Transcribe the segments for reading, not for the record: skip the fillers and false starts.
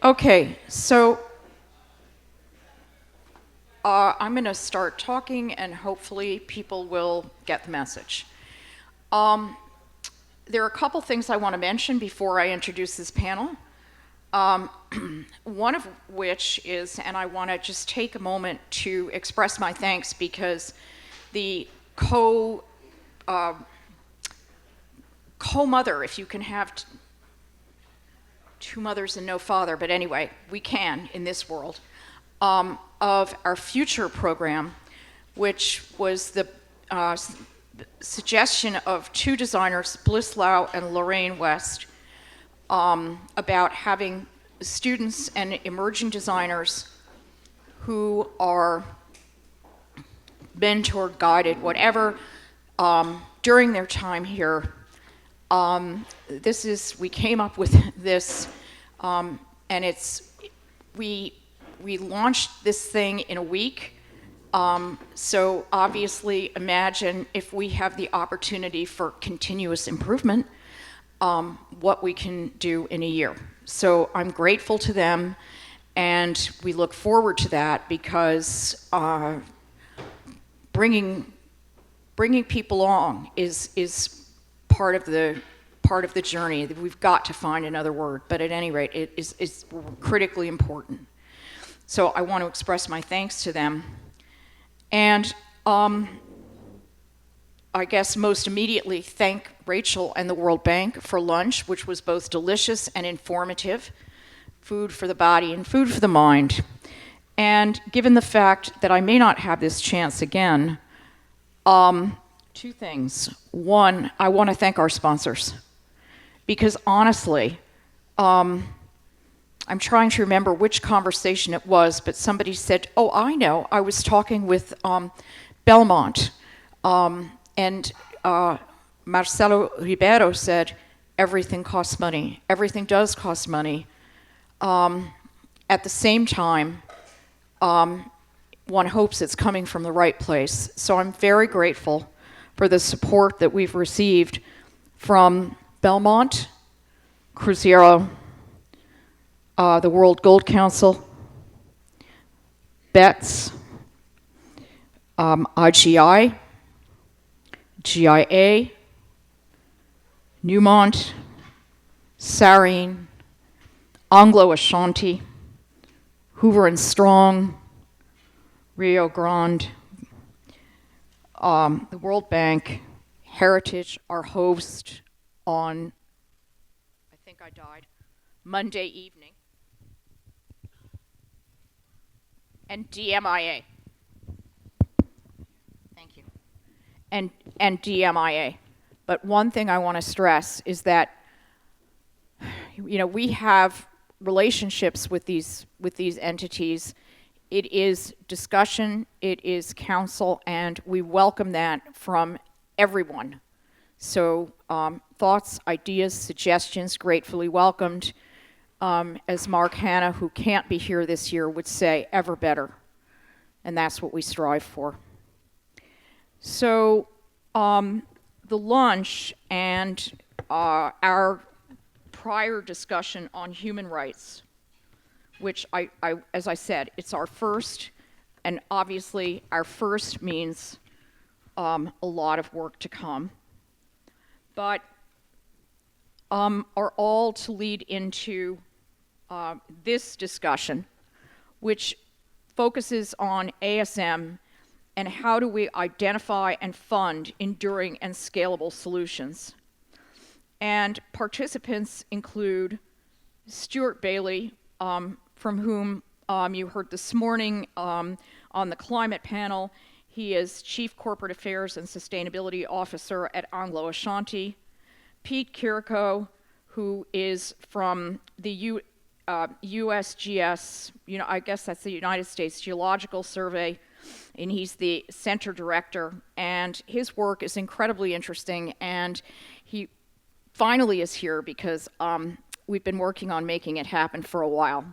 Okay, so I'm going to start talking and hopefully people will get the message. Um, there are a couple things I want to mention before I introduce this panel. Um, one of which is, and I want to just take a moment to express my thanks because the co-mother, if you can have two mothers and no father, but anyway, we can in this world, of our future program, which was the suggestion of two designers, Bliss Lau and Lorraine West, about having students and emerging designers who are mentored, guided, whatever, during their time here. We came up with this, and we launched this thing in a week. So obviously imagine if we have the opportunity for continuous improvement, what we can do in a year. So I'm grateful to them, and we look forward to that because bringing people along is part of the journey. We've got to find another word, but at any rate, it is critically important. So I want to express my thanks to them. And I guess most immediately thank Rachel and the World Bank for lunch, which was both delicious and informative, food for the body and food for the mind. And given the fact that I may not have this chance again, two things. One, I want to thank our sponsors, because honestly, I'm trying to remember which conversation it was, but somebody said, oh, I know, I was talking with Belmont, and Marcelo Ribeiro said, everything costs money. Everything does cost money. At the same time, one hopes it's coming from the right place. So I'm very grateful for the support that we've received from Belmont, Cruzeiro, the World Gold Council, BETS, IGI, GIA, Newmont, Sarine, Anglo Ashanti, Hoover and Strong, Rio Grande, the World Bank, Heritage, our host on, I think I died, Monday evening, and DMIA. Thank you. And DMIA. But one thing I want to stress is that, we have relationships with these entities. It is discussion, it is counsel, and we welcome that from everyone. So thoughts, ideas, suggestions, gratefully welcomed. As Mark Hanna, who can't be here this year, would say, ever better. And that's what we strive for. So the lunch and our prior discussion on human rights, which as I said, it's our first, and obviously our first means a lot of work to come, but are all to lead into this discussion, which focuses on ASM and how do we identify and fund enduring and scalable solutions. And participants include Stuart Bailey, from whom you heard this morning on the climate panel. He is Chief Corporate Affairs and Sustainability Officer at Anglo Ashanti. Pete Kiriko, who is from the USGS, I guess that's the United States Geological Survey, and he's the center director, and his work is incredibly interesting, and he finally is here because we've been working on making it happen for a while.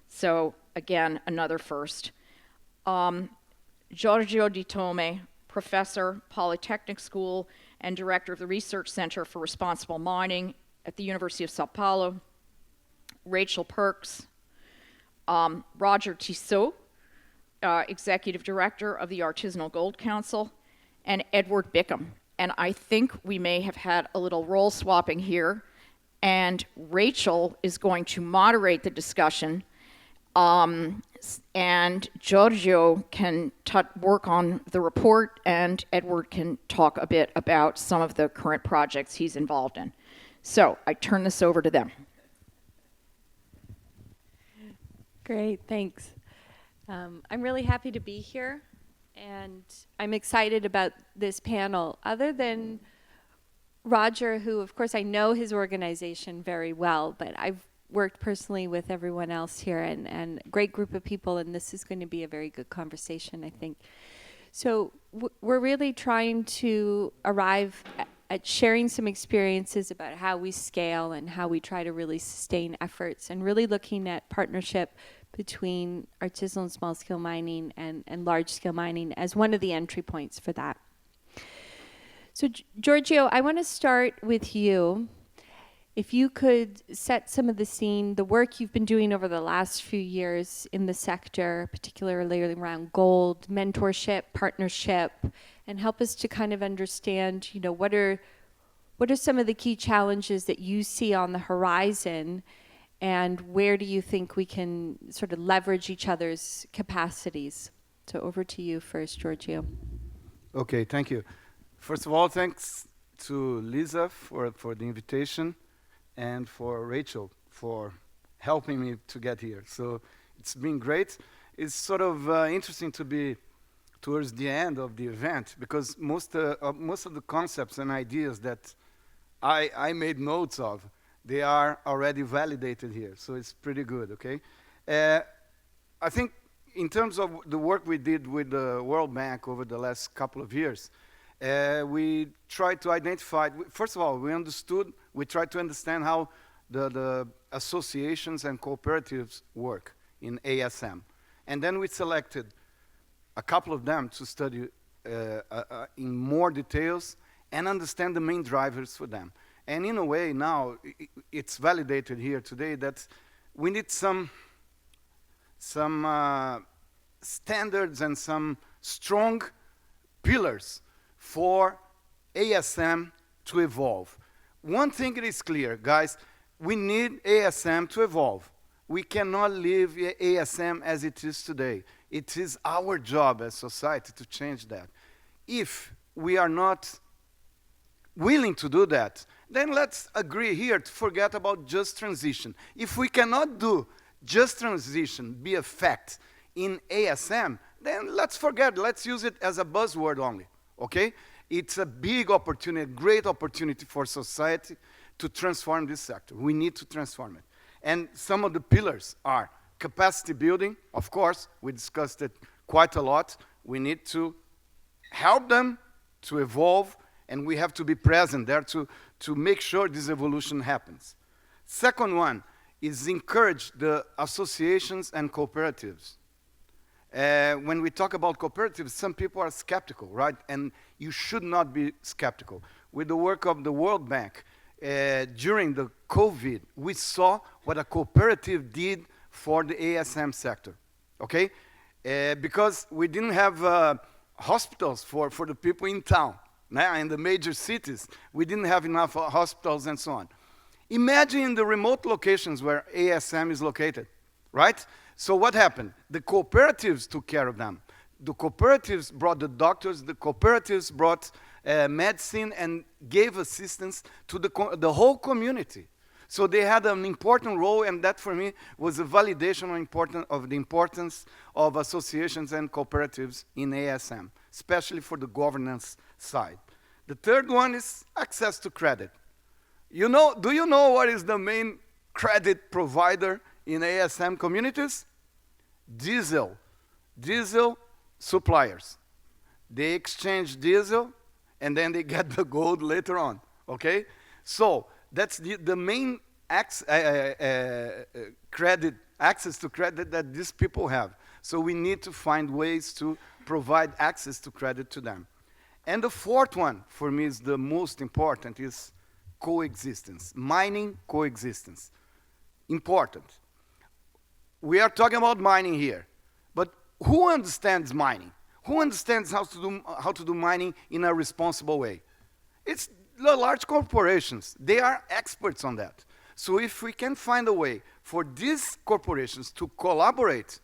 So again, another first. Giorgio Di Tome, professor, Polytechnic School, and director of the Research Center for Responsible Mining at the University of Sao Paulo. Rachel Perks, Roger Tissot, Executive Director of the Artisanal Gold Council, and Edward Bickham. And I think we may have had a little role swapping here. And Rachel is going to moderate the discussion. And Giorgio can work on the report, and Edward can talk a bit about some of the current projects he's involved in. So I turn this over to them. Great, thanks. I'm really happy to be here, and I'm excited about this panel. Other than Roger, who of course I know his organization very well, but I've worked personally with everyone else here, and a great group of people, and this is going to be a very good conversation, I think. So we're really trying to arrive at sharing some experiences about how we scale and how we try to really sustain efforts, and really looking at partnership between artisanal and small-scale mining and large-scale mining as one of the entry points for that. So Giorgio, I want to start with you. If you could set some of the scene, the work you've been doing over the last few years in the sector, particularly around gold, mentorship, partnership, and help us to kind of understand, you know, what are some of the key challenges that you see on the horizon, and where do you think we can sort of leverage each other's capacities? So over to you first, Giorgio. Okay, thank you. First of all, thanks to Lisa for the invitation, and for Rachel for helping me to get here. So it's been great. It's sort of interesting to be towards the end of the event, because most of the concepts and ideas that I made notes of, they are already validated here. So it's pretty good, okay? I think in terms of the work we did with the World Bank over the last couple of years, we tried to identify, first of all, we tried to understand how the associations and cooperatives work in ASM. And then we selected a couple of them to study in more details and understand the main drivers for them. And in a way now, it's validated here today that we need some standards and some strong pillars for ASM to evolve. One thing is clear, guys, we need ASM to evolve. We cannot leave ASM as it is today. It is our job as society to change that. If we are not willing to do that, then let's agree here to forget about just transition. If we cannot do just transition be a fact in ASM, then let's forget, let's use it as a buzzword only, okay? It's a big opportunity, a great opportunity for society to transform this sector. We need to transform it. And some of the pillars are capacity building. Of course, we discussed it quite a lot. We need to help them to evolve, and we have to be present there to make sure this evolution happens. Second one is encourage the associations and cooperatives. When we talk about cooperatives, some people are skeptical, right? And you should not be skeptical. With the work of the World Bank, during the COVID, we saw what a cooperative did for the ASM sector, okay? Because we didn't have hospitals for the people in town. Now, in the major cities, we didn't have enough hospitals and so on. Imagine the remote locations where ASM is located, right? So what happened? The cooperatives took care of them. The cooperatives brought the doctors, the cooperatives brought medicine and gave assistance to the whole community. So they had an important role, and that for me was a validation of the importance of associations and cooperatives in ASM, especially for the governance side. The third one is access to credit. Do you know what is the main credit provider in ASM communities? Diesel suppliers. They exchange diesel and then they get the gold later on, okay? So that's the main access to credit that these people have. So we need to find ways to provide access to credit to them. And the fourth one, for me, is the most important, is coexistence, mining coexistence. Important. We are talking about mining here, but who understands mining? Who understands how to do mining in a responsible way? It's the large corporations. They are experts on that. So if we can find a way for these corporations to collaborate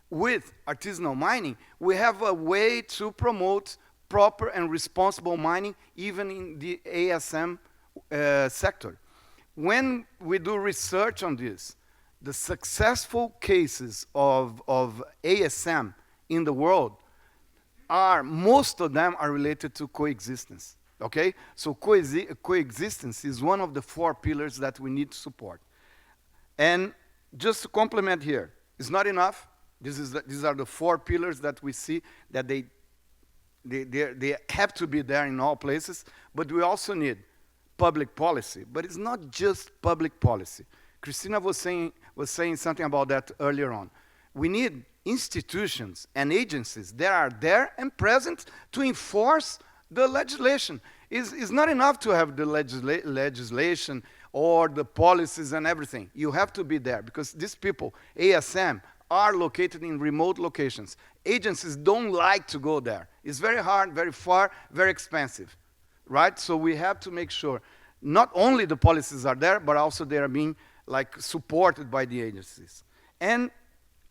with artisanal mining, we have a way to promote proper and responsible mining, even in the ASM sector. When we do research on this, the successful cases of ASM in the world most of them are related to coexistence. Okay? So coexistence is one of the 4 pillars that we need to support. And just to complement here, it's not enough. These are the 4 pillars that we see that they have to be there in all places, but we also need public policy. But it's not just public policy. Christina was saying something about that earlier on. We need institutions and agencies that are there and present to enforce the legislation. It's not enough to have the legislation or the policies and everything. You have to be there because these people, ASM, are located in remote locations. Agencies don't like to go there. It's very hard, very far, very expensive, right? So we have to make sure not only the policies are there, but also they are being supported by the agencies. And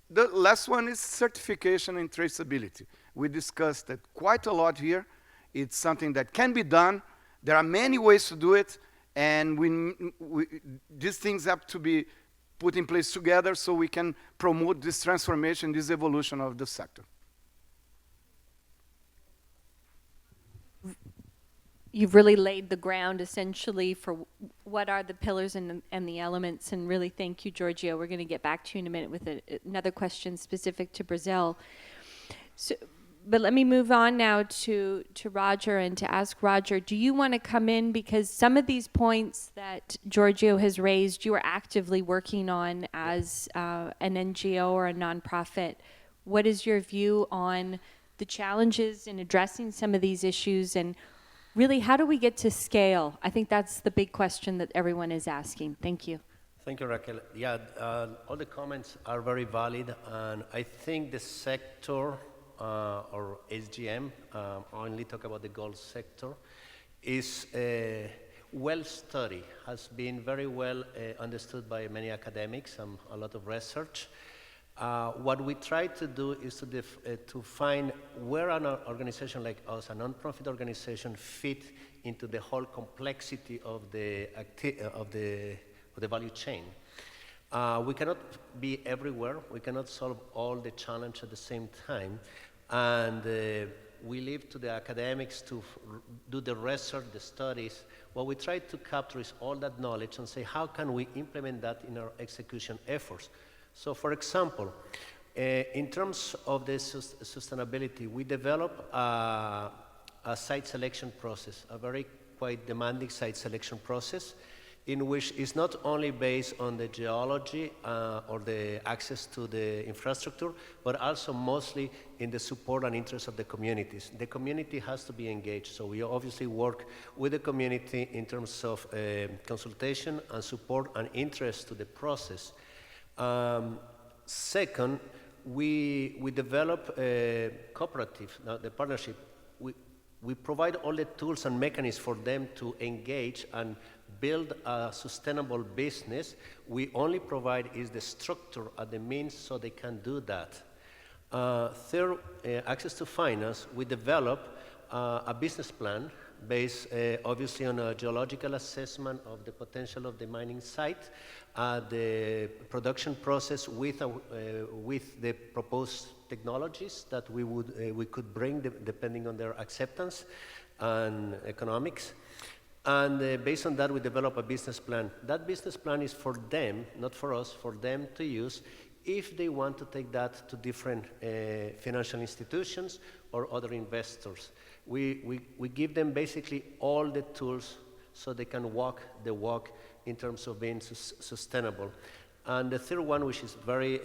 the last one is certification and traceability. We discussed that quite a lot here. It's something that can be done. There are many ways to do it, and these things have to be put in place together so we can promote this transformation, this evolution of the sector. You've really laid the ground essentially for what are the pillars and the elements, and really thank you, Giorgio. We're going to get back to you in a minute with another question specific to Brazil. So, but let me move on now to Roger and to ask Roger, do you want to come in, because some of these points that Giorgio has raised you are actively working on as an NGO or a nonprofit. What is your view on the challenges in addressing some of these issues, and really, how do we get to scale? I think that's the big question that everyone is asking. Thank you. Thank you, Raquel. Yeah, all the comments are very valid, and I think the sector, or SGM, only talk about the gold sector, is well studied, has been very well understood by many academics and a lot of research. What we try to do is to find where an organization like us, a non-profit organization, fit into the whole complexity of the value chain. We cannot be everywhere. We cannot solve all the challenges at the same time. And we leave to the academics to do the research, the studies. What we try to capture is all that knowledge and say, how can we implement that in our execution efforts? So, for example, in terms of the sustainability, we develop a site selection process, a very quite demanding site selection process, in which it's not only based on the geology or the access to the infrastructure, but also mostly in the support and interest of the communities. The community has to be engaged, so we obviously work with the community in terms of consultation and support and interest to the process. Second, we develop a cooperative, the partnership. We provide all the tools and mechanisms for them to engage and build a sustainable business. We only provide is the structure and the means so they can do that. Third, access to finance. We develop a business plan based obviously on a geological assessment of the potential of the mining site, the production process with the proposed technologies that we could bring depending on their acceptance and economics. And based on that, we develop a business plan. That business plan is for them, not for us, for them to use if they want to take that to different financial institutions or other investors. We give them basically all the tools so they can walk the walk in terms of being sustainable. And the third one, which is very,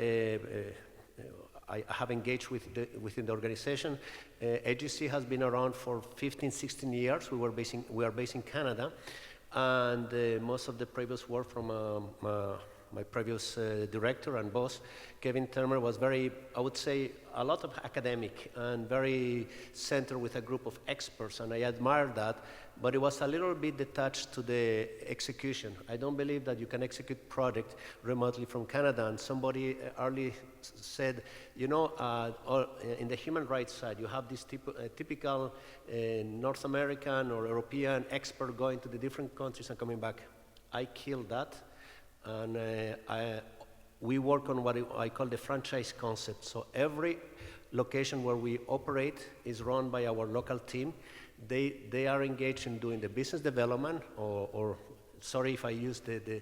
I have engaged within the organization, AGC has been around for 15, 16 years. We are based in Canada, and most of the previous work from my previous director and boss, Kevin Termer, was very, I would say, a lot of academic and very centered with a group of experts, and I admire that, but it was a little bit detached to the execution. I don't believe that you can execute project remotely from Canada, and somebody early said, you know, in the human rights side, you have this typical North American or European expert going to the different countries and coming back. I killed that, and we work on what I call the franchise concept. So every location where we operate is run by our local team. They are engaged in doing the business development, or sorry if I use the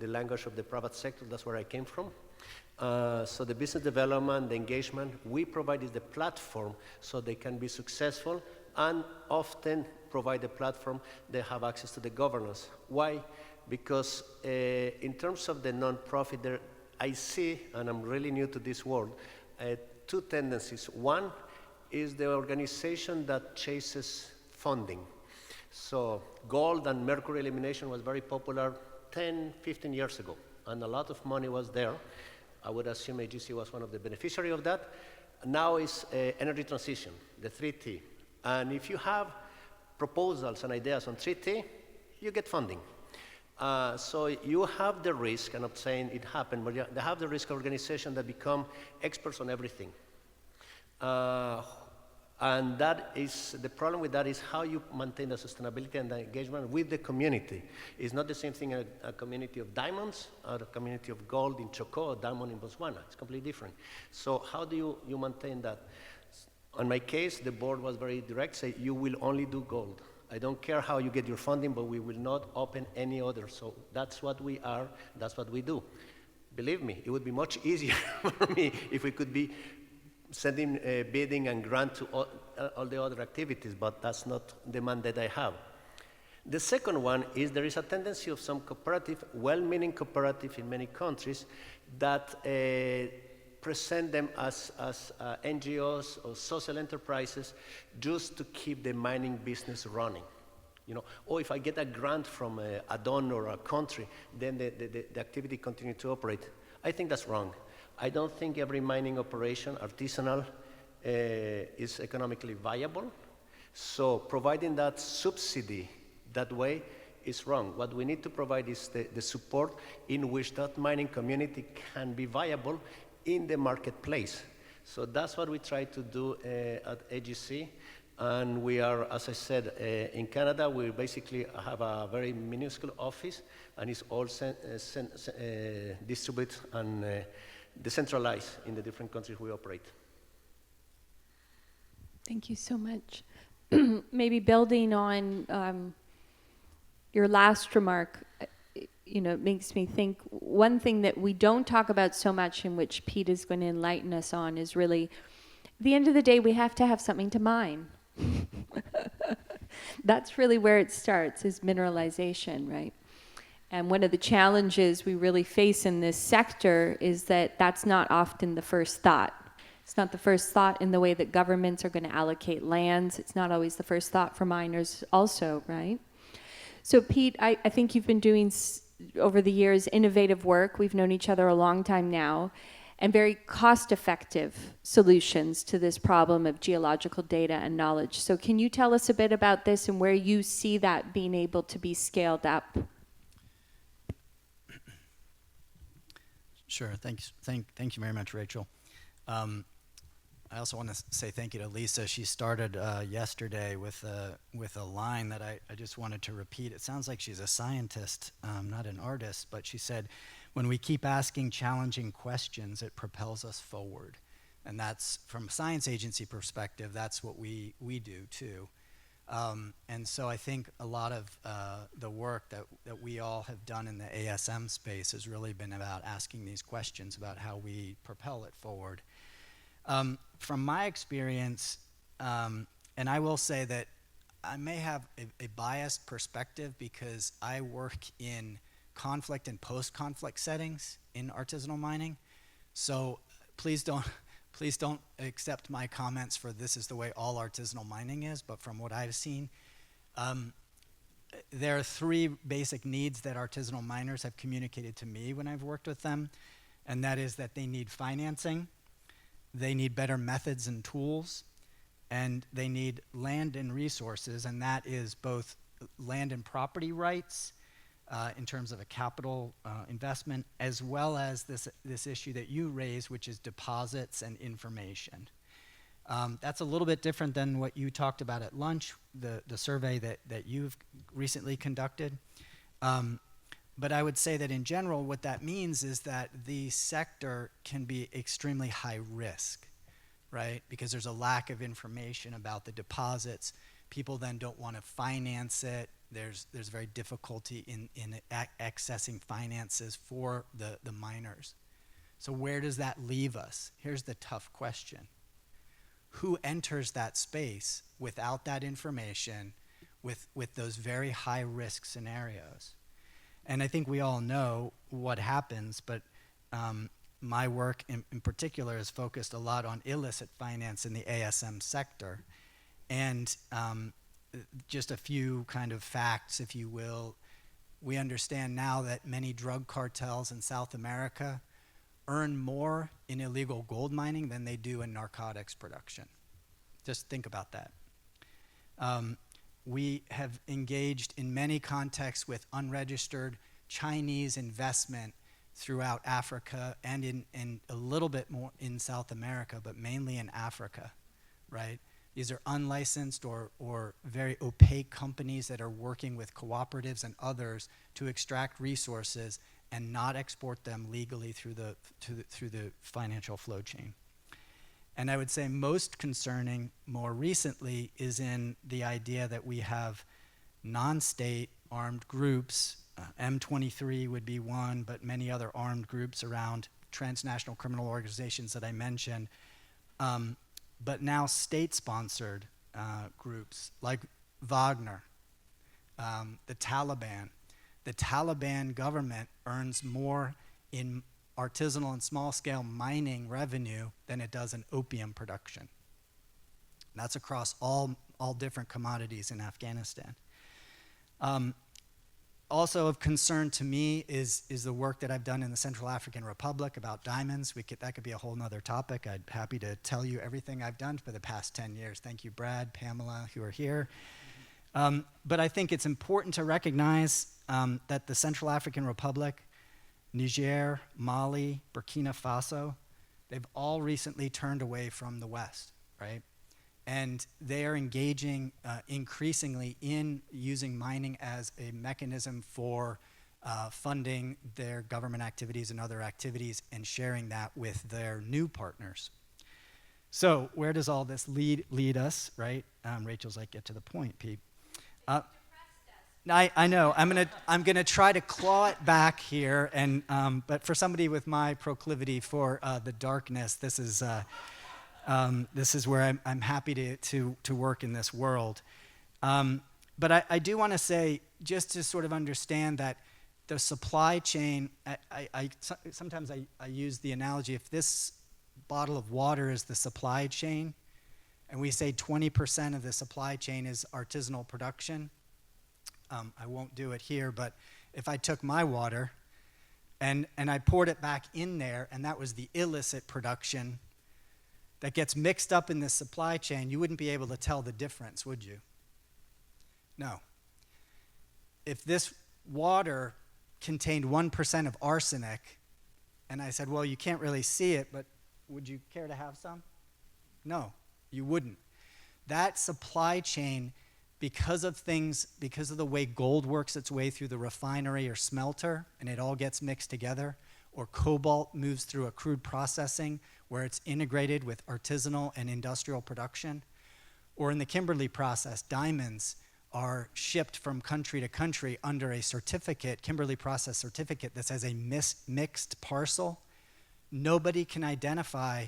language of the private sector, that's where I came from. So the business development, the engagement, we provide is the platform so they can be successful, and often provide the platform, they have access to the governance. Why? Because in terms of the nonprofit, there I see, and I'm really new to this world, two tendencies. One is the organization that chases funding. So gold and mercury elimination was very popular 10, 15 years ago, and a lot of money was there. I would assume AGC was one of the beneficiaries of that. Now is energy transition, the 3T. And if you have proposals and ideas on 3T, you get funding. So you have the risk, and I'm saying it happened, but they have the risk of organizations that become experts on everything. And that is, the problem with that is how you maintain the sustainability and the engagement with the community. It's not the same thing as a community of diamonds or a community of gold in Choco or diamond in Botswana. It's completely different. So how do you maintain that? On my case, the board was very direct, say you will only do gold. I don't care how you get your funding, but we will not open any other. So that's what we are, that's what we do. Believe me, it would be much easier for me if we could be sending bidding and grant to all the other activities, but that's not the mandate I have. The second one is there is a tendency of some cooperative, well-meaning cooperative in many countries that present them as NGOs or social enterprises just to keep the mining business running. You know, or if I get a grant from a donor or a country, then the activity continues to operate. I think that's wrong. I don't think every mining operation, artisanal, is economically viable. So providing that subsidy that way is wrong. What we need to provide is the support in which that mining community can be viable in the marketplace. So that's what we try to do at AGC. And we are, as I said, in Canada, we basically have a very minuscule office, and it's all distributed and decentralized in the different countries we operate. Thank you so much. Maybe building on your last remark, you know, it makes me think one thing that we don't talk about so much, in which Pete is going to enlighten us on, is really, at the end of the day, we have to have something to mine. That's really where it starts, is mineralization, right? And one of the challenges we really face in this sector is that that's not often the first thought. It's not the first thought in the way that governments are going to allocate lands. It's not always the first thought for miners also, right? So Pete, I think you've been doing, over the years, innovative work. We've known each other a long time now, and very cost-effective solutions to this problem of geological data and knowledge. So can you tell us a bit about this and where you see that being able to be scaled up? Sure. Thank you very much, Rachel. I also want to say thank you to Lisa. She started yesterday with a line that I just wanted to repeat. It sounds like she's a scientist, not an artist, but she said, when we keep asking challenging questions, it propels us forward. And that's, from a science agency perspective, that's what we do too. And so I think a lot of the work that we all have done in the ASM space has really been about asking these questions about how we propel it forward. From my experience, and I will say that I may have a biased perspective because I work in conflict and post-conflict settings in artisanal mining. So please don't accept my comments for this is the way all artisanal mining is, but from what I've seen, there are three basic needs that artisanal miners have communicated to me when I've worked with them, and that is that they need financing, they need better methods and tools, and they need land and resources, and that is both land and property rights in terms of a capital investment, as well as this issue that you raised, which is deposits and information. That's a little bit different than what you talked about at lunch, the survey that you've recently conducted. But I would say that in general, what that means is that the sector can be extremely high risk, right? Because there's a lack of information about the deposits. People then don't want to finance it. There's very difficulty in accessing finances for the miners. So where does that leave us? Here's the tough question. Who enters that space without that information, with those very high risk scenarios? And I think we all know what happens, but my work in particular is focused a lot on illicit finance in the ASM sector. And just a few kind of facts, if you will. We understand now that many drug cartels in South America earn more in illegal gold mining than they do in narcotics production. Just think about that. We have engaged in many contexts with unregistered Chinese investment throughout Africa and in a little bit more in South America, but mainly in Africa, right? These are unlicensed or very opaque companies that are working with cooperatives and others to extract resources and not export them legally through the financial flow chain. And I would say most concerning more recently is in the idea that we have non-state armed groups, M23 would be one, but many other armed groups around transnational criminal organizations that I mentioned, but now state-sponsored groups like Wagner, the Taliban. The Taliban government earns more in artisanal and small-scale mining revenue than it does in opium production. That's across all different commodities in Afghanistan. Also of concern to me is the work that I've done in the Central African Republic about diamonds. That could be a whole nother topic. I'd be happy to tell you everything I've done for the past 10 years. Thank you, Brad, Pamela, who are here. But I think it's important to recognize that the Central African Republic, Niger, Mali, Burkina Faso, they've all recently turned away from the West, right? And they are engaging increasingly in using mining as a mechanism for funding their government activities and other activities and sharing that with their new partners. So where does all this lead us, right? Rachel's like, get to the point, Pete. I know. I'm gonna try to claw it back here, and but for somebody with my proclivity for the darkness, this is where I'm happy to work in this world. But I do want to say, just to sort of understand that the supply chain, sometimes I use the analogy, if this bottle of water is the supply chain, and we say 20% of the supply chain is artisanal production, I won't do it here, but if I took my water and I poured it back in there, and that was the illicit production that gets mixed up in the supply chain, you wouldn't be able to tell the difference, would you? No. If this water contained 1% of arsenic, and I said, well, you can't really see it, but would you care to have some? No, you wouldn't. That supply chain, because of the way gold works its way through the refinery or smelter, and it all gets mixed together, or cobalt moves through a crude processing where it's integrated with artisanal and industrial production, or in the Kimberley process, diamonds are shipped from country to country under a certificate, Kimberley process certificate, that says a mixed parcel. Nobody can identify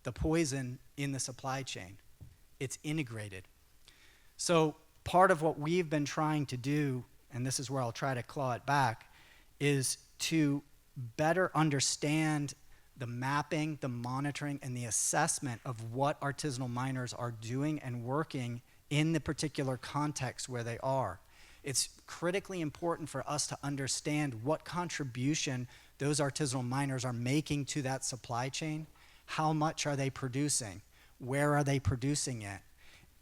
the poison in the supply chain. It's integrated. So part of what we've been trying to do, and this is where I'll try to claw it back, is to better understand the mapping, the monitoring, and the assessment of what artisanal miners are doing and working in the particular context where they are. It's critically important for us to understand what contribution those artisanal miners are making to that supply chain. How much are they producing? Where are they producing it?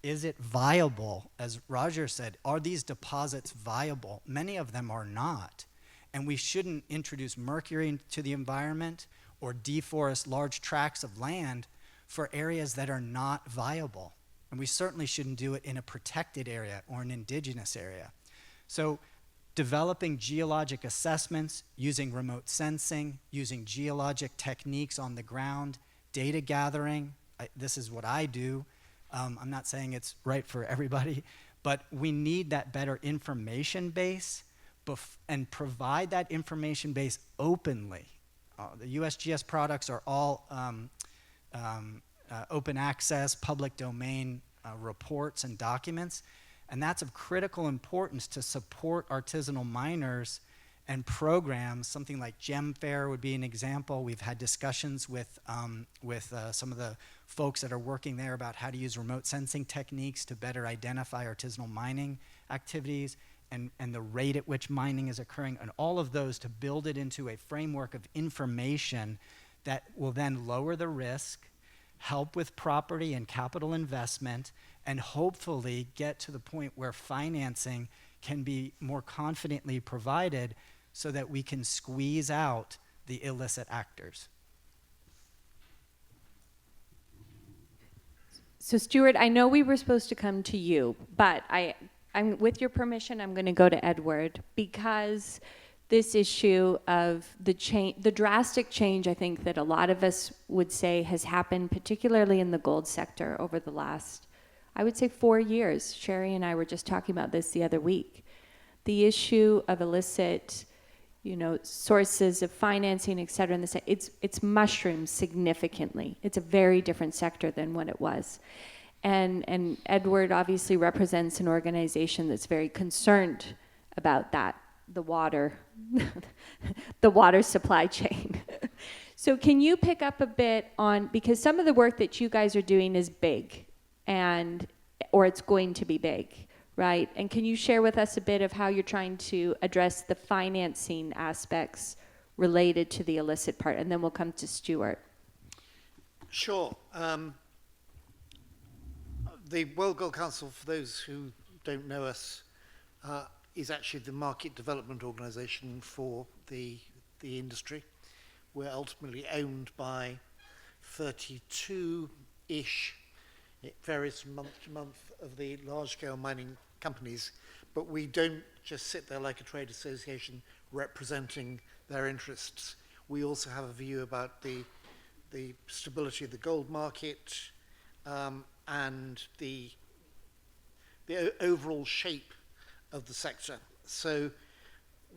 Is it viable? As Roger said, are these deposits viable? Many of them are not. And we shouldn't introduce mercury into the environment or deforest large tracts of land for areas that are not viable. And we certainly shouldn't do it in a protected area or an indigenous area. So developing geologic assessments, using remote sensing, using geologic techniques on the ground, data gathering, this is what I do. I'm not saying it's right for everybody, but we need that better information base and provide that information base openly. The USGS products are all open access, public domain reports and documents, and that's of critical importance to support artisanal miners and programs. Something like Gem Fair would be an example. We've had discussions with some of the folks that are working there about how to use remote sensing techniques to better identify artisanal mining activities and the rate at which mining is occurring, and all of those to build it into a framework of information that will then lower the risk, help with property and capital investment, and hopefully get to the point where financing can be more confidently provided so that we can squeeze out the illicit actors. So Stuart, I know we were supposed to come to you, but I'm with your permission, I'm going to go to Edward, because this issue of the drastic change, I think, that a lot of us would say has happened, particularly in the gold sector over the last, I would say, 4 years. Sherry and I were just talking about this the other week. The issue of illicit, sources of financing, et cetera, it's mushroomed significantly. It's a very different sector than what it was. And Edward obviously represents an organization that's very concerned about that, the water, the water supply chain. So can you pick up a bit on, because some of the work that you guys are doing is big, or it's going to be big, right? And can you share with us a bit of how you're trying to address the financing aspects related to the illicit part? And then we'll come to Stuart. Sure. The World Gold Council, for those who don't know us, is actually the market development organization for the industry. We're ultimately owned by 32-ish, it varies from month to month, of the large-scale mining companies, but we don't just sit there like a trade association representing their interests. We also have a view about the stability of the gold market, and the overall shape of the sector. So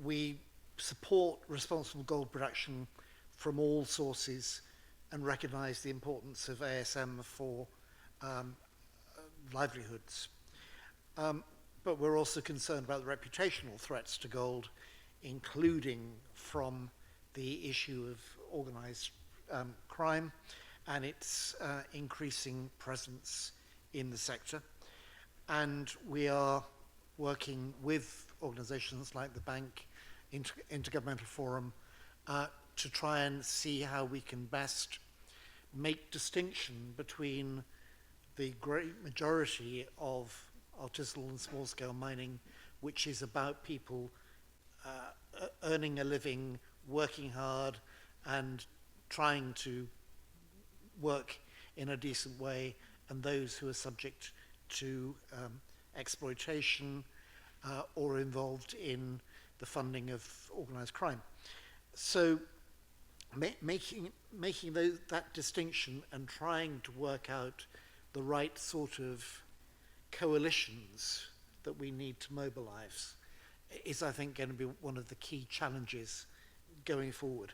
we support responsible gold production from all sources and recognize the importance of ASM for livelihoods. But we're also concerned about the reputational threats to gold, including from the issue of organized crime and its increasing presence in the sector. And we are working with organizations like the Bank Intergovernmental Forum to try and see how we can best make distinction between the great majority of artisanal and small-scale mining, which is about people earning a living, working hard, and trying to work in a decent way, and those who are subject to exploitation or involved in the funding of organized crime. So making that distinction and trying to work out the right sort of coalitions that we need to mobilize is, I think, going to be one of the key challenges going forward.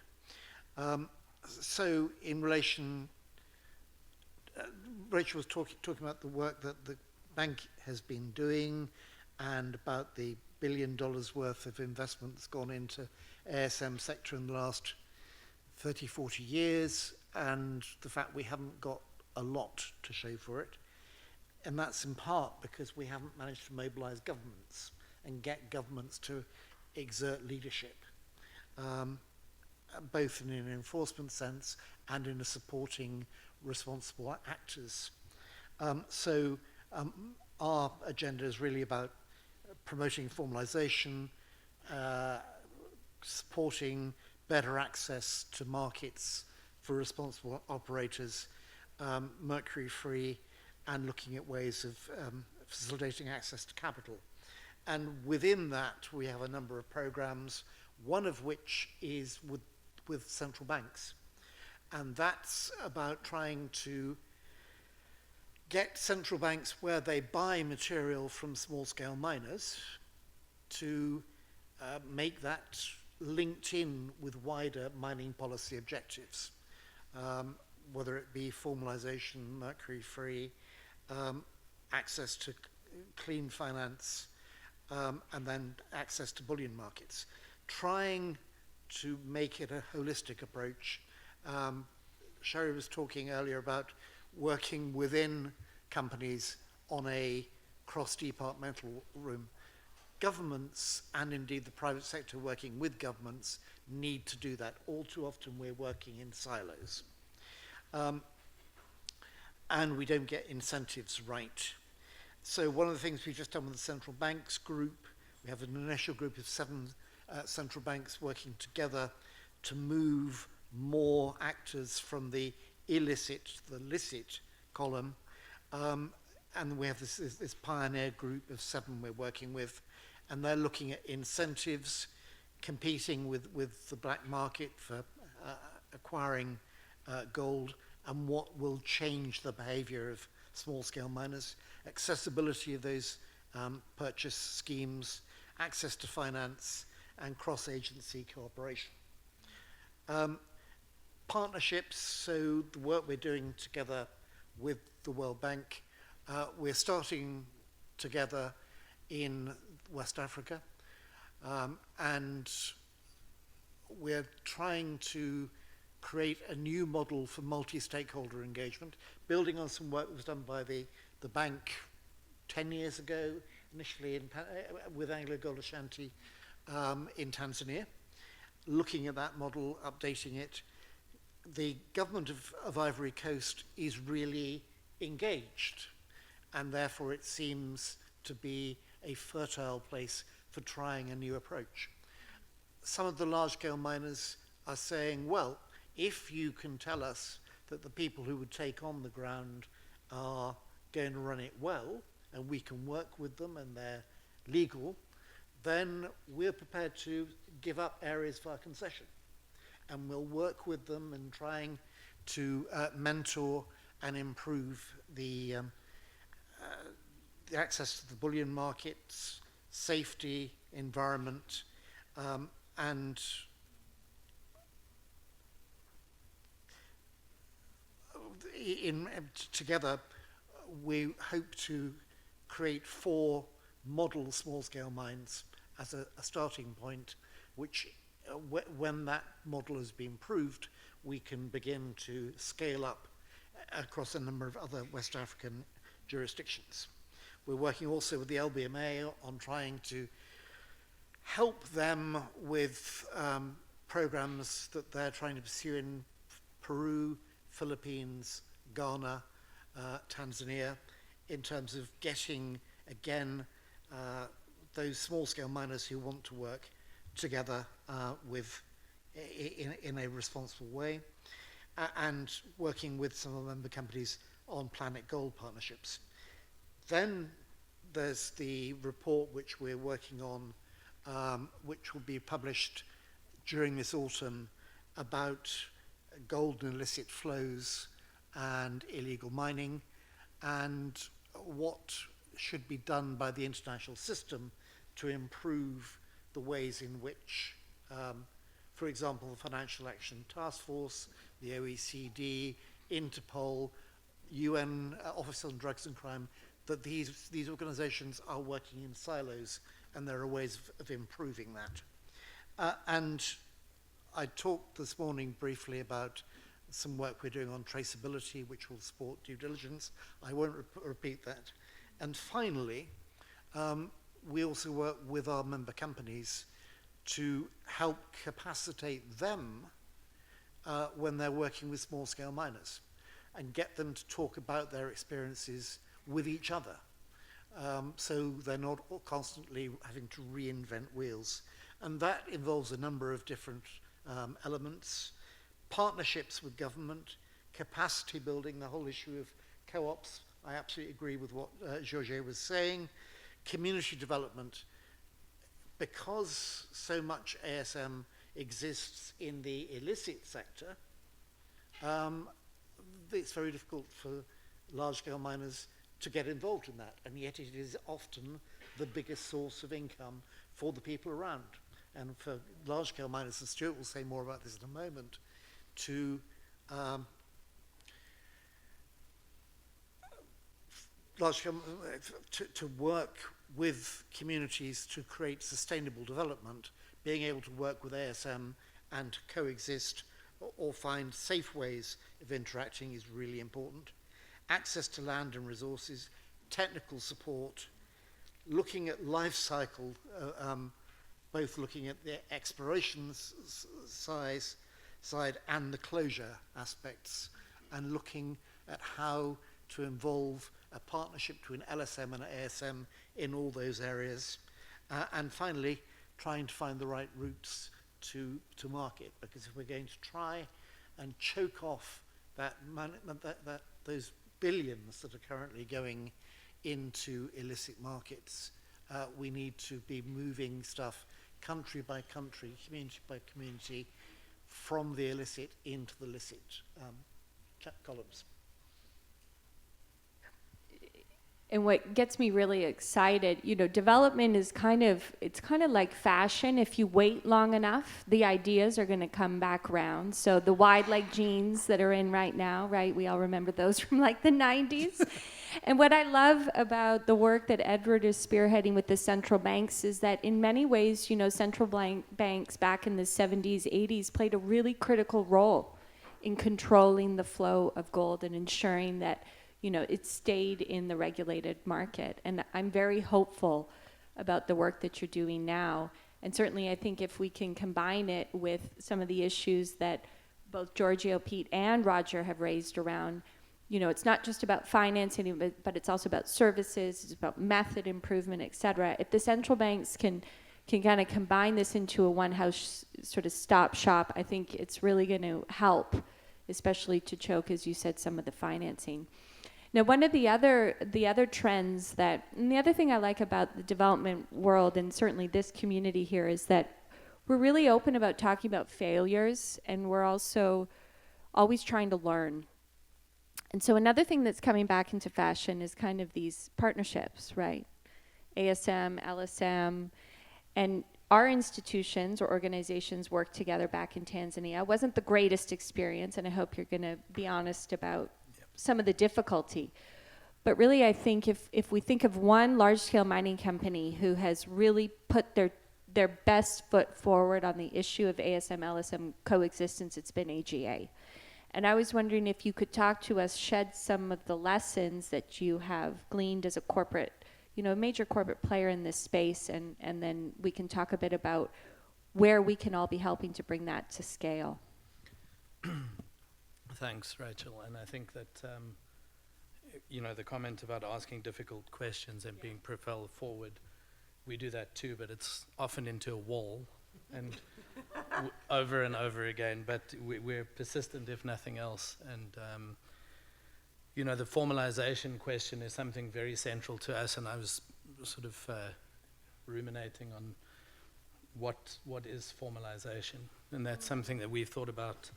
So in relation, Rachel was talking about the work that the bank has been doing and about the $1 billion worth of investment that's gone into ASM sector in the last 30, 40 years, and the fact we haven't got a lot to show for it. And that's in part because we haven't managed to mobilize governments and get governments to exert leadership, both in an enforcement sense and in a supporting responsible actors. So our agenda is really about promoting formalization, supporting better access to markets for responsible operators, mercury-free, and looking at ways of facilitating access to capital. And within that, we have a number of programs, one of which is with central banks. And that's about trying to get central banks where they buy material from small-scale miners to make that linked in with wider mining policy objectives, whether it be formalization, mercury-free, access to clean finance, and then access to bullion markets, trying to make it a holistic approach. Sherry was talking earlier about working within companies on a cross-departmental room. Governments, and indeed the private sector working with governments, need to do that. All too often we're working in silos. And we don't get incentives right. So one of the things we've just done with the central banks group, we have an initial group of 7 central banks working together to move more actors from the illicit to the licit column. And we have this pioneer group of 7 we're working with, and they're looking at incentives, competing with the black market for acquiring gold, and what will change the behavior of small-scale miners, accessibility of those purchase schemes, access to finance, and cross-agency cooperation. Partnerships, so the work we're doing together with the World Bank, we're starting together in West Africa, and we're trying to create a new model for multi-stakeholder engagement, building on some work that was done by the bank 10 years ago, initially with Anglo Gold Ashanti in Tanzania, looking at that model, updating it. The government of Ivory Coast is really engaged, and therefore it seems to be a fertile place for trying a new approach. Some of the large-scale miners are saying, well, if you can tell us that the people who would take on the ground are going to run it well, and we can work with them and they're legal, then we're prepared to give up areas of our concession. And we'll work with them in trying to mentor and improve the access to the bullion markets, safety, environment, and together we hope to create 4 model small-scale mines as a starting point, which when that model has been proved, we can begin to scale up across a number of other West African jurisdictions. We're working also with the LBMA on trying to help them with programs that they're trying to pursue in Peru, Philippines, Ghana, Tanzania, in terms of getting, again, those small-scale miners who want to work together in a responsible way, and working with some of the member companies on Planet Gold partnerships. Then there's the report which we're working on, which will be published during this autumn, about gold and illicit flows and illegal mining, and what should be done by the international system to improve the ways in which, for example, the Financial Action Task Force, the OECD, Interpol, UN Office on Drugs and Crime, that these organizations are working in silos, and there are ways of improving that. And I talked this morning briefly about some work we're doing on traceability, which will support due diligence. I won't repeat that. And finally, we also work with our member companies to help capacitate them when they're working with small-scale miners and get them to talk about their experiences with each other. So they're not constantly having to reinvent wheels. And that involves a number of different elements: partnerships with government, capacity building, the whole issue of co-ops. I absolutely agree with what Georges was saying. Community development. Because so much ASM exists in the illicit sector, it's very difficult for large-scale miners to get involved in that, and yet it is often the biggest source of income for the people around. And for large-scale miners, and Stuart will say more about this in a moment, to to work with communities to create sustainable development, being able to work with ASM and coexist or find safe ways of interacting is really important. Access to land and resources, technical support, looking at life cycle, both looking at the exploration side and the closure aspects, and looking at how to involve a partnership between LSM and ASM in all those areas. And finally, trying to find the right routes to market, because if we're going to try and choke off those billions that are currently going into illicit markets, we need to be moving stuff country by country, community by community, from the illicit into the licit columns. And what gets me really excited, development is it's kind of like fashion. If you wait long enough, the ideas are going to come back around. So the wide leg jeans that are in right now, right? We all remember those from like the 90s. And what I love about the work that Edward is spearheading with the central banks is that in many ways, central banks back in the 70s, 80s played a really critical role in controlling the flow of gold and ensuring that it stayed in the regulated market. And I'm very hopeful about the work that you're doing now. And certainly I think if we can combine it with some of the issues that both Giorgio, Pete, and Roger have raised around, it's not just about financing, but it's also about services, it's about method improvement, et cetera. If the central banks can kind of combine this into a one-house sort of stop shop, I think it's really going to help, especially to choke, as you said, some of the financing. Now, one of the other trends and the other thing I like about the development world, and certainly this community here, is that we're really open about talking about failures, and we're also always trying to learn. And so another thing that's coming back into fashion is kind of these partnerships, right? ASM, LSM, and our institutions or organizations worked together back in Tanzania. It wasn't the greatest experience, and I hope you're going to be honest about some of the difficulty. But really, I think if we think of one large-scale mining company who has really put their best foot forward on the issue of ASM, LSM coexistence, it's been AGA. And I was wondering if you could talk to us, shed some of the lessons that you have gleaned as a corporate, a major corporate player in this space, and then we can talk a bit about where we can all be helping to bring that to scale. Thanks, Rachel. And I think that, the comment about asking difficult questions and being propelled forward, we do that too, but it's often into a wall and over and over again. But we're persistent, if nothing else. And, the formalization question is something very central to us. And I was sort of ruminating on what is formalization. And that's something that we've thought about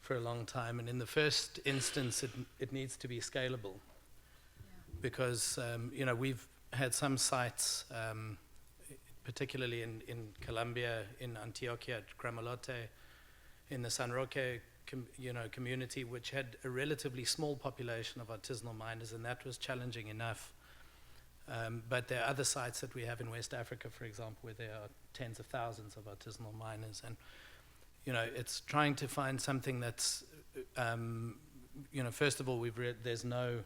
for a long time, and in the first instance, it needs to be scalable, because we've had some sites, particularly in Colombia, in Antioquia, at Gramalote, in the San Roque, community, which had a relatively small population of artisanal miners, and that was challenging enough. But there are other sites that we have in West Africa, for example, where there are tens of thousands of artisanal miners, and it's trying to find something that's, first of all, there's no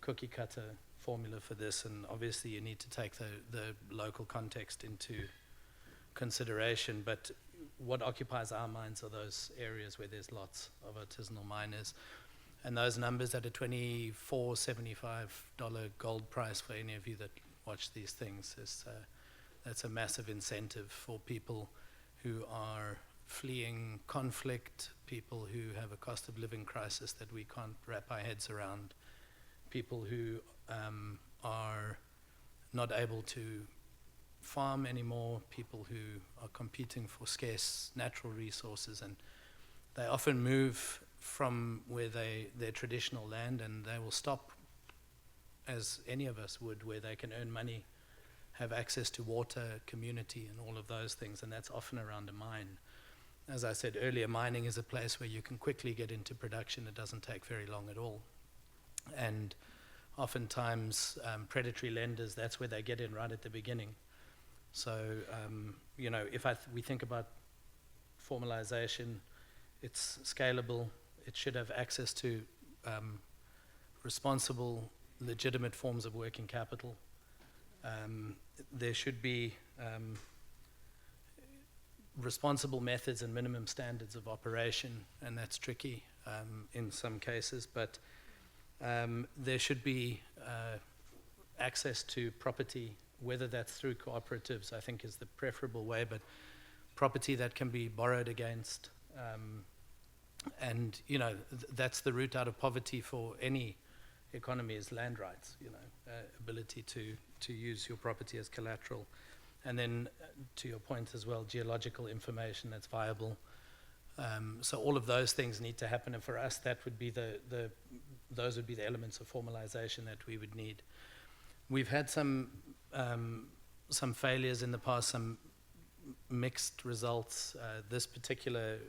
cookie cutter formula for this, and obviously you need to take the local context into consideration, but what occupies our minds are those areas where there's lots of artisanal miners. And those numbers at a $24.75 gold price for any of you that watch these things, that's a massive incentive for people who are fleeing conflict, people who have a cost of living crisis that we can't wrap our heads around, people who are not able to farm anymore, people who are competing for scarce natural resources, and they often move from where their traditional land, and they will stop, as any of us would, where they can earn money, have access to water, community, and all of those things, and that's often around a mine. As I said earlier, mining is a place where you can quickly get into production. It doesn't take very long at all. And oftentimes, predatory lenders, that's where they get in right at the beginning. So, you know, if we think about formalization, it's scalable. It should have access to responsible, legitimate forms of working capital. There should be responsible methods and minimum standards of operation, and that's tricky in some cases, but there should be access to property, whether that's through cooperatives, I think is the preferable way, but property that can be borrowed against. And, you know, that's the route out of poverty for any economy, is land rights, you know, ability to use your property as collateral. And then, to your point as well, geological information that's viable. So all of those things need to happen, and for us, that would be those would be the elements of formalization that we would need. We've had some failures in the past, some mixed results. This particular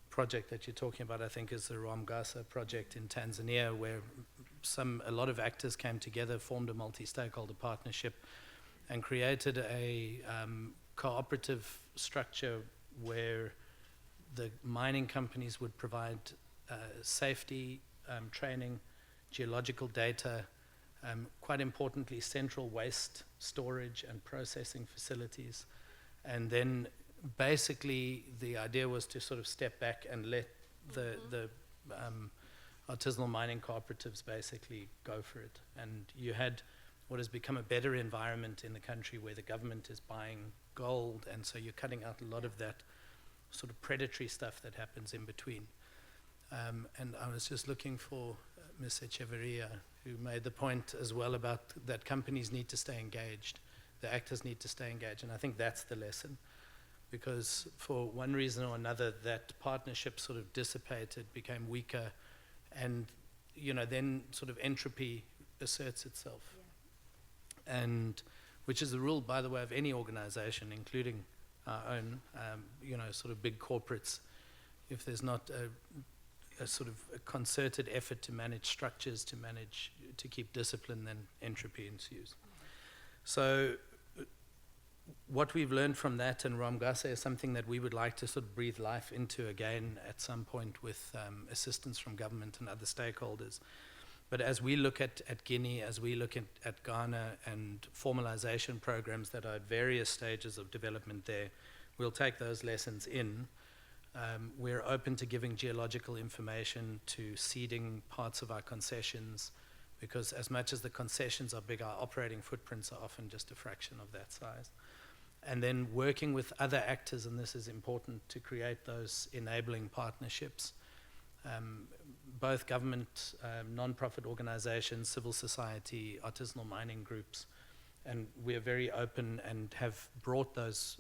project that you're talking about, I think, is the Rwamgasa project in Tanzania, where a lot of actors came together, formed a multi-stakeholder partnership, and created a cooperative structure where the mining companies would provide safety training, geological data, quite importantly, central waste storage and processing facilities. And then basically the idea was to sort of step back and let the artisanal mining cooperatives basically go for it. And you had what has become a better environment in the country where the government is buying gold, and so you're cutting out a lot of that sort of predatory stuff that happens in between. And I was just looking for Ms. Echeverria, who made the point as well about that companies need to stay engaged, the actors need to stay engaged, and I think that's the lesson, because for one reason or another, that partnership sort of dissipated, became weaker, and, you know, then sort of entropy asserts itself. Yeah. And which is the rule, by the way, of any organization, including our own, you know, sort of big corporates. If there's not a sort of a concerted effort to manage structures, to keep discipline, then entropy ensues. So what we've learned from that in Rwamgasa is something that we would like to sort of breathe life into again at some point with assistance from government and other stakeholders. But as we look at Guinea, as we look at Ghana and formalization programs that are at various stages of development there, we'll take those lessons in. We're open to giving geological information, to seeding parts of our concessions, because as much as the concessions are big, our operating footprints are often just a fraction of that size. And then working with other actors, and this is important, to create those enabling partnerships. Both government, non-profit organizations, civil society, artisanal mining groups, and we are very open and have brought those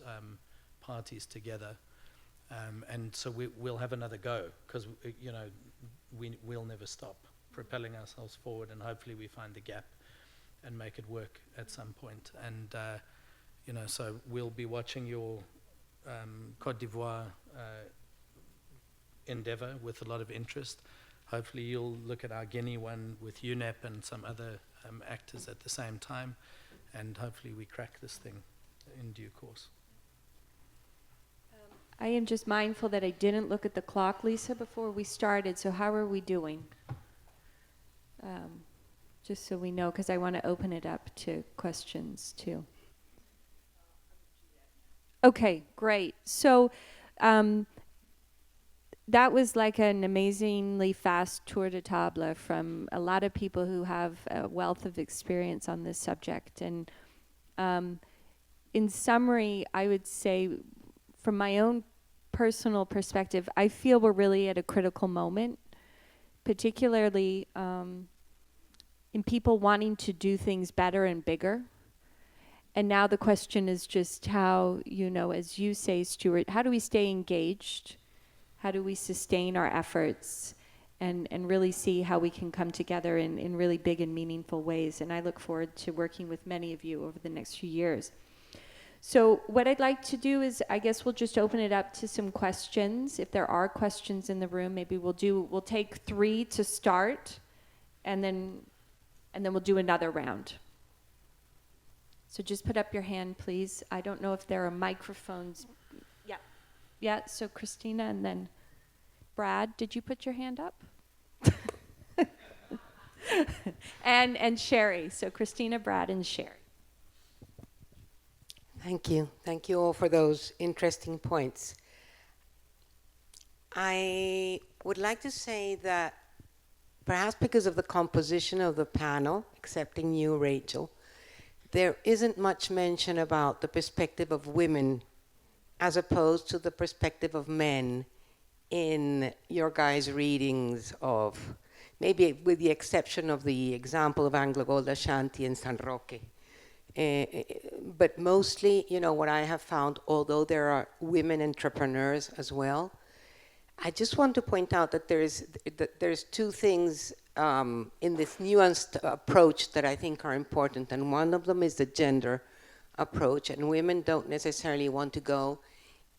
parties together. And so we'll have another go, because you know, we'll never stop propelling ourselves forward, and hopefully we find the gap and make it work at some point. And you know, so we'll be watching your Côte d'Ivoire endeavor with a lot of interest. Hopefully you'll look at our Guinea one with UNEP and some other actors at the same time, and hopefully we crack this thing in due course. I am just mindful that I didn't look at the clock, Lisa, before we started, so how are we doing? just so we know, because I want to open it up to questions too. Okay, great. So that was like an amazingly fast tour de table from a lot of people who have a wealth of experience on this subject. And in summary, I would say, from my own personal perspective, I feel we're really at a critical moment, particularly in people wanting to do things better and bigger. And now the question is just how, as you say, Stuart, how do we stay engaged? How do we sustain our efforts and really see how we can come together in really big and meaningful ways? And I look forward to working with many of you over the next few years. So what I'd like to do is, I guess we'll just open it up to some questions. If there are questions in the room, maybe we'll take 3 to start, and then we'll do another round. So just put up your hand, please. I don't know if there are microphones. Yeah. Yeah, so Christina, and then Brad, did you put your hand up? and Sherry. So Christina, Brad, and Sherry. Thank you. Thank you all for those interesting points. I would like to say that perhaps because of the composition of the panel, excepting you, Rachel, there isn't much mention about the perspective of women as opposed to the perspective of men in your guys' readings of, maybe with the exception of the example of Anglo Gold Ashanti and San Roque. But mostly, what I have found, although there are women entrepreneurs as well, I just want to point out that there's 2 things in this nuanced approach that I think are important, and one of them is the gender approach, and women don't necessarily want to go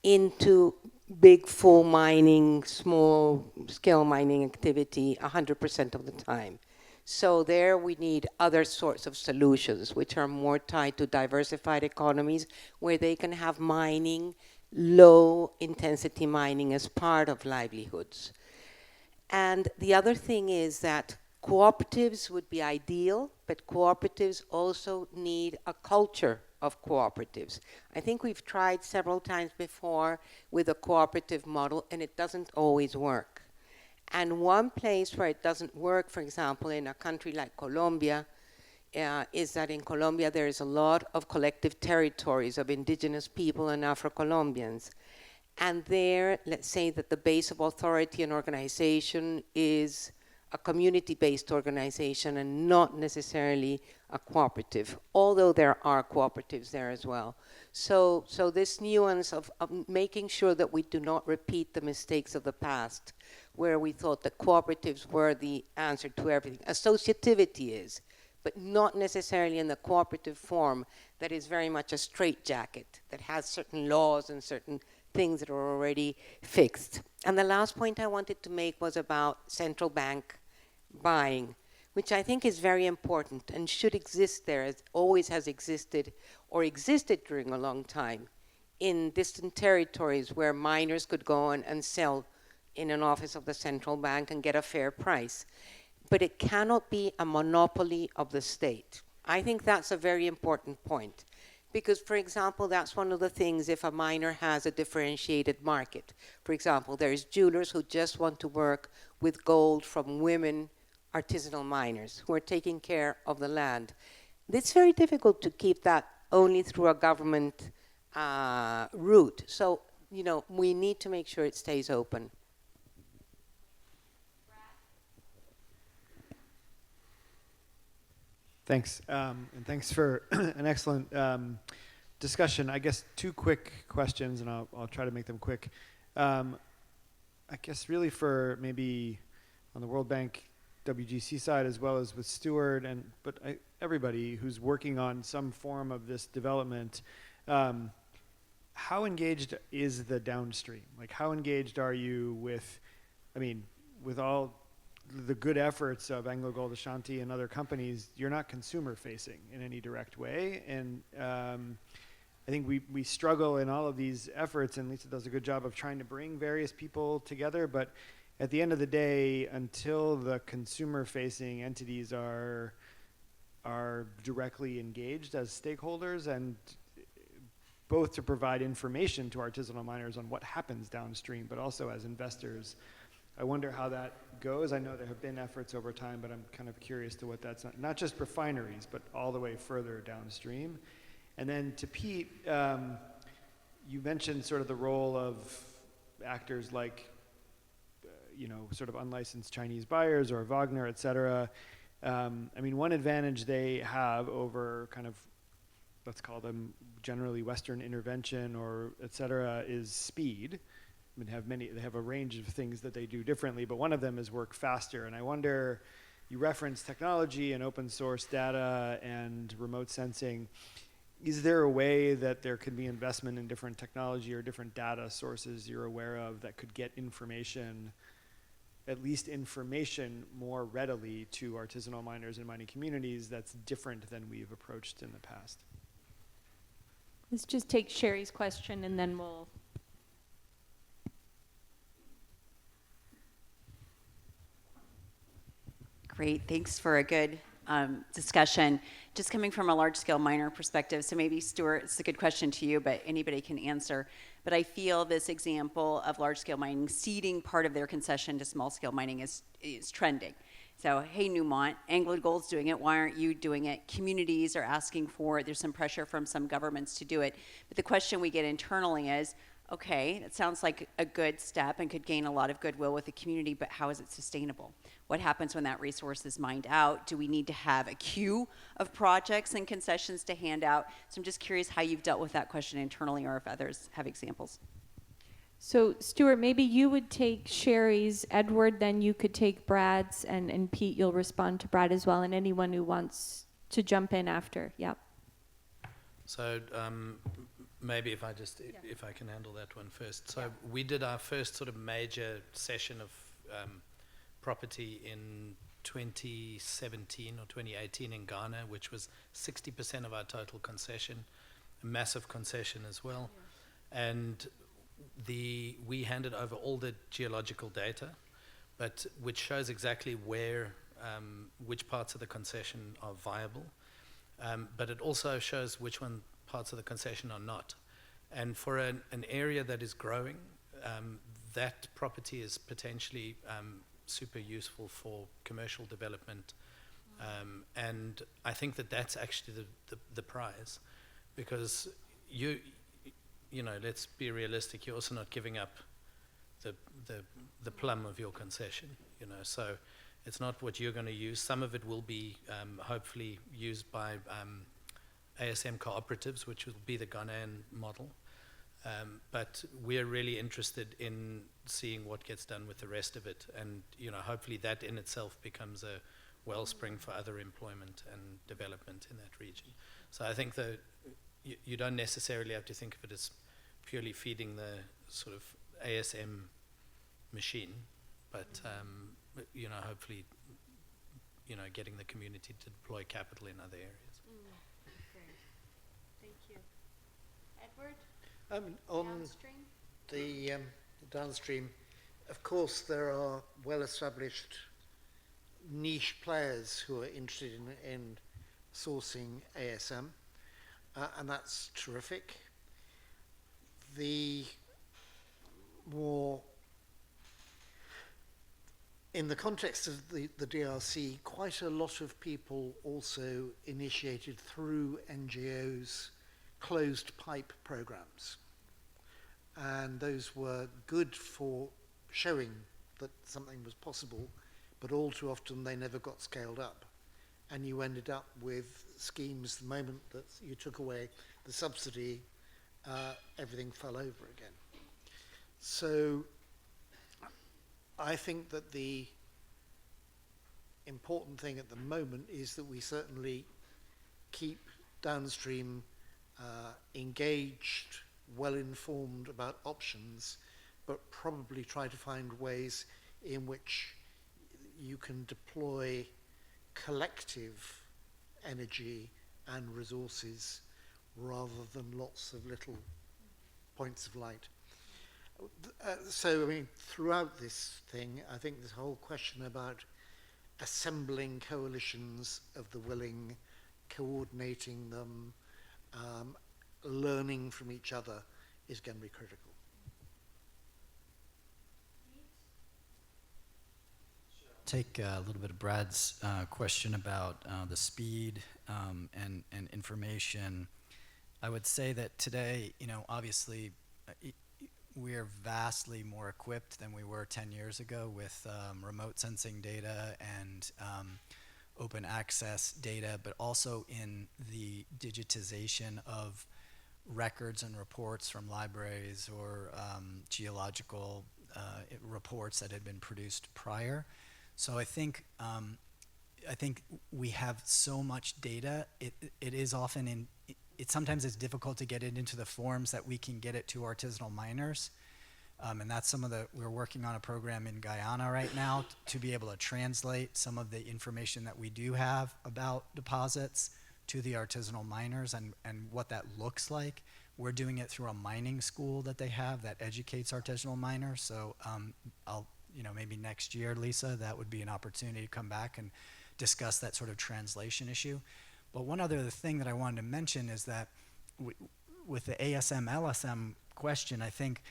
into big full mining, small scale mining activity 100% of the time. So there we need other sorts of solutions, which are more tied to diversified economies, where they can have mining, low intensity mining as part of livelihoods. And the other thing is that cooperatives would be ideal, but cooperatives also need a culture of cooperatives. I think we've tried several times before with a cooperative model, and it doesn't always work. And one place where it doesn't work, for example, in a country like Colombia, is that in Colombia there is a lot of collective territories of indigenous people and Afro-Colombians. And there, let's say that the base of authority and organization is a community-based organization and not necessarily a cooperative, although there are cooperatives there as well. So this nuance of making sure that we do not repeat the mistakes of the past, where we thought that cooperatives were the answer to everything. Associativity is, but not necessarily in the cooperative form that is very much a straitjacket, that has certain laws and certain things that are already fixed. And the last point I wanted to make was about central bank buying, which I think is very important and should exist there, as always has existed, or existed during a long time, in distant territories where miners could go and sell in an office of the central bank and get a fair price. But it cannot be a monopoly of the state. I think that's a very important point. Because, for example, that's one of the things if a miner has a differentiated market. For example, there's jewelers who just want to work with gold from women artisanal miners who are taking care of the land. It's very difficult to keep that only through a government route. So, we need to make sure it stays open. Thanks, and thanks for an excellent discussion. I guess 2 quick questions, and I'll try to make them quick. I guess really for maybe on the World Bank WGC side as well as with Stuart, but everybody who's working on some form of this development, how engaged is the downstream? Like, how engaged are you with all the good efforts of Anglo Gold Ashanti and other companies? You're not consumer facing in any direct way, and I think we struggle in all of these efforts, and Lisa does a good job of trying to bring various people together, but at the end of the day, until the consumer facing entities are are directly engaged as stakeholders, and both to provide information to artisanal miners on what happens downstream, but also as investors. I wonder how that goes. I know there have been efforts over time, but I'm kind of curious to what that's not just refineries, but all the way further downstream. And then to Pete, you mentioned sort of the role of actors like, sort of unlicensed Chinese buyers or Wagner, et cetera. I mean, one advantage they have over kind of, let's call them generally Western intervention or et cetera, is speed. I mean, they have a range of things that they do differently, but one of them is work faster. And I wonder, you reference technology and open source data and remote sensing. Is there a way that there could be investment in different technology or different data sources you're aware of that could get information, at least information, more readily to artisanal miners and mining communities that's different than we've approached in the past? Let's just take Sherry's question and then we'll. Great, thanks for a good discussion. Just coming from a large-scale miner perspective, so maybe Stuart, it's a good question to you, but anybody can answer. But I feel this example of large-scale mining ceding part of their concession to small-scale mining is trending. So, hey, Newmont, AngloGold's doing it. Why aren't you doing it? Communities are asking for it. There's some pressure from some governments to do it. But the question we get internally is, okay, it sounds like a good step and could gain a lot of goodwill with the community, but how is it sustainable? What happens when that resource is mined out? Do we need to have a queue of projects and concessions to hand out? So I'm just curious how you've dealt with that question internally, or if others have examples. So Stuart, maybe you would take Sherry's, Edward, then you could take Brad's, and Pete, you'll respond to Brad as well, and anyone who wants to jump in after. Yep. So maybe if I can handle that one first. So we did our first sort of major session of property in 2017 or 2018 in Ghana, which was 60% of our total concession, a massive concession as well. Yeah. And we handed over all the geological data, but which shows exactly where, which parts of the concession are viable, but it also shows which parts of the concession are not. And for an area that is growing, that property is potentially super useful for commercial development. And I think that's actually the prize, because you know, let's be realistic, you're also not giving up the plum of your concession, you know, so it's not what you're going to use. Some of it will be hopefully used by ASM cooperatives, which will be the Ghanaian model. But we're really interested in seeing what gets done with the rest of it, and you know, hopefully that in itself becomes a wellspring for other employment and development in that region. So I think that you don't necessarily have to think of it as purely feeding the sort of ASM machine, but you know, hopefully, you know, getting the community to deploy capital in other areas. Great. Thank you. Edward? On Downstream? the downstream, of course, there are well-established niche players who are interested in sourcing ASM, and that's terrific. The more, in the context of the DRC, quite a lot of people also initiated through NGOs closed pipe programs, and those were good for showing that something was possible, but all too often they never got scaled up, and you ended up with schemes the moment that you took away the subsidy, everything fell over again. So I think that the important thing at the moment is that we certainly keep downstream engaged, well-informed about options, but probably try to find ways in which you can deploy collective energy and resources rather than lots of little points of light. So, I mean, throughout this thing, I think this whole question about assembling coalitions of the willing coordinating them, learning from each other is going to be critical. Take a little bit of Brad's question about the speed and information. I would say that today, obviously, we are vastly more equipped than we were 10 years ago with remote sensing data and open access data, but also in the digitization of records and reports from libraries or geological reports that had been produced prior. So I think we have so much data. It is often sometimes it's difficult to get it into the forms that we can get it to artisanal miners. And that's we're working on a program in Guyana right now to be able to translate some of the information that we do have about deposits to the artisanal miners and what that looks like. We're doing it through a mining school that they have that educates artisanal miners. So maybe next year, Lisa, that would be an opportunity to come back and discuss that sort of translation issue. But one other thing that I wanted to mention is that with the ASM, LSM question, I think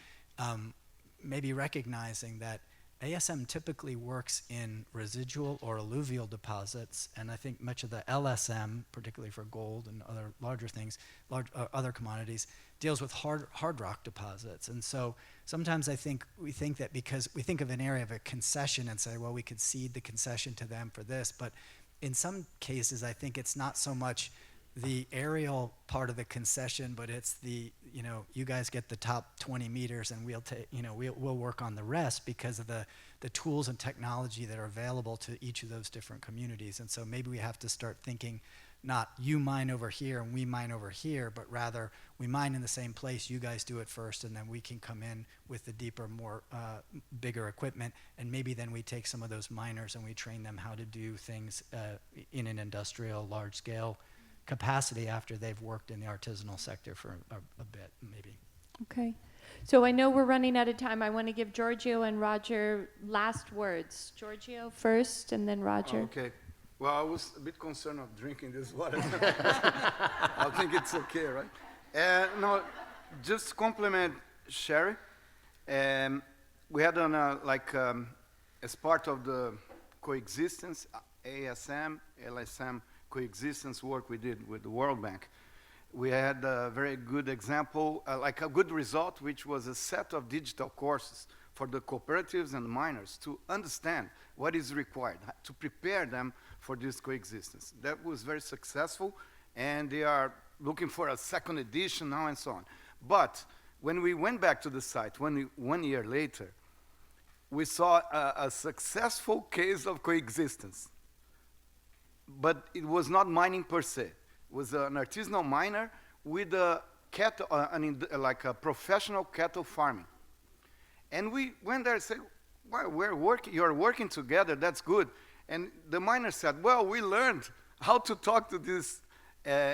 maybe recognizing that ASM typically works in residual or alluvial deposits, and I think much of the LSM, particularly for gold and other larger things, other commodities, deals with hard rock deposits. And so sometimes we think that because we think of an area of a concession and say, well, we could cede the concession to them for this, but in some cases, I think it's not so much the aerial part of the concession, but it's you guys get the top 20 meters and we'll work on the rest because of the tools and technology that are available to each of those different communities. And so maybe we have to start thinking not you mine over here and we mine over here, but rather we mine in the same place, you guys do it first, and then we can come in with the deeper, more bigger equipment, and maybe then we take some of those miners and we train them how to do things in an industrial, large-scale capacity after they've worked in the artisanal sector for a bit, maybe. Okay. So I know we're running out of time. I want to give Giorgio and Roger last words. Giorgio first, and then Roger. Okay. Well, I was a bit concerned of drinking this water. I think it's okay, right? No, just compliment Sherry. We had as part of the coexistence, ASM, LSM coexistence work we did with the World Bank, we had a very good example, a good result, which was a set of digital courses for the cooperatives and the miners to understand what is required, to prepare them for this coexistence. That was very successful, and they are looking for a second edition now and so on. But when we went back to the site 1 year later, we saw a successful case of coexistence. But it was not mining per se. It was an artisanal miner with a cattle, a professional cattle farming. And we went there and said, well, you're working together, that's good. And the miner said, well, we learned how to talk to these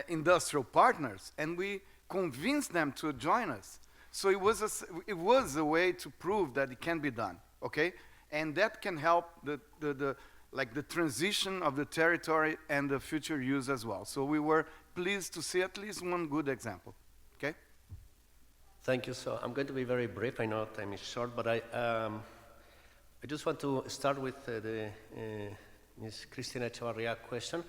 industrial partners, and we convinced them to join us. So it was a way to prove that it can be done, okay? And that can help the transition of the territory and the future use as well. So we were pleased to see at least one good example, okay? Thank you. So I'm going to be very brief. I know time is short, but I just want to start with Ms. Cristina Echevarria question.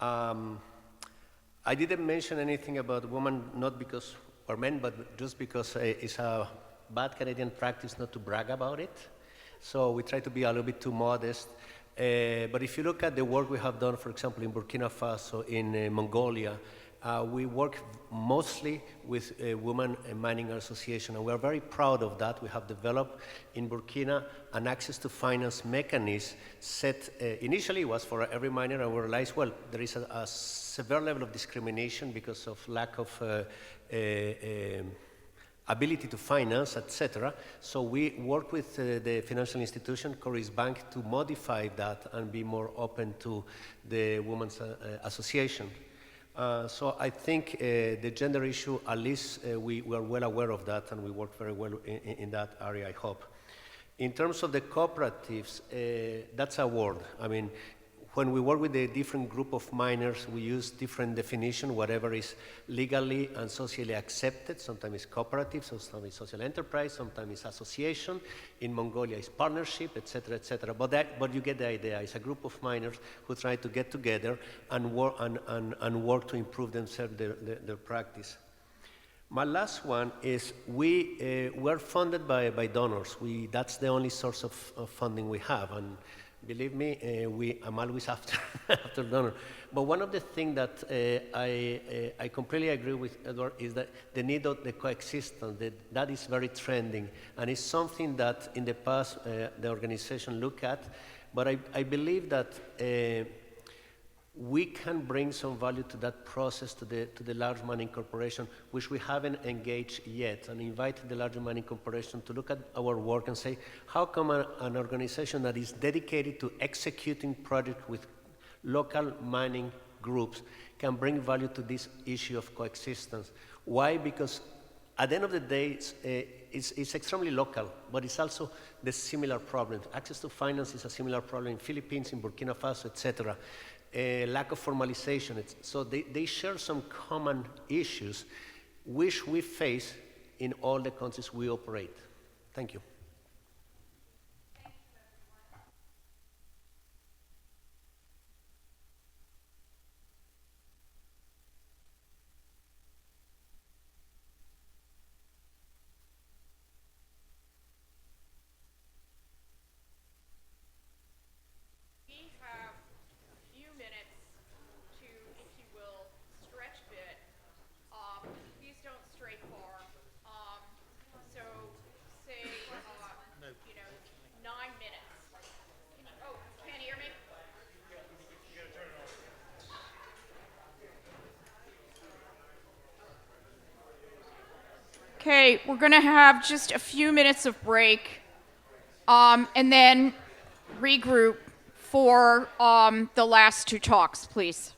I didn't mention anything about women, not because or men, but just because it's a bad Canadian practice not to brag about it. So we try to be a little bit too modest. But if you look at the work we have done, for example, in Burkina Faso, in Mongolia, we work mostly with Women Mining Association, and we are very proud of that. We have developed in Burkina an access to finance mechanism set, initially was for every miner, and we realized, well, there is a severe level of discrimination because of lack of ability to finance, etc. So we work with the financial institution, Coris Bank, to modify that and be more open to the Women's Association. So I think the gender issue, at least we are well aware of that, and we work very well in that area, I hope. In terms of the cooperatives, that's a word. I mean, when we work with a different group of miners, we use different definition, whatever is legally and socially accepted. Sometimes it's cooperative, sometimes it's social enterprise, sometimes it's association. In Mongolia, it's partnership, etc., etc. But you get the idea. It's a group of miners who try to get together and work to improve themselves, their practice. My last one is we're funded by donors. That's the only source of funding we have. And believe me, I'm always after donor. But one of the things that I completely agree with Edward is that the need of the coexistence, that is very trending. And it's something that in the past the organization looked at. But I believe that we can bring some value to that process to the large mining corporation, which we haven't engaged yet, and invite the large mining corporation to look at our work and say, how come an organization that is dedicated to executing projects with local mining groups can bring value to this issue of coexistence? Why? Because at the end of the day, it's extremely local, but it's also the similar problem. Access to finance is a similar problem in Philippines, in Burkina Faso, etc. Lack of formalization. So they share some common issues which we face in all the countries we operate. Thank you. We have a few minutes to, if you will, stretch a bit. Please don't stray far. So say, 9 minutes. Can't hear me? Okay, we're going to have just a few minutes of break, and then regroup for the last two talks, please.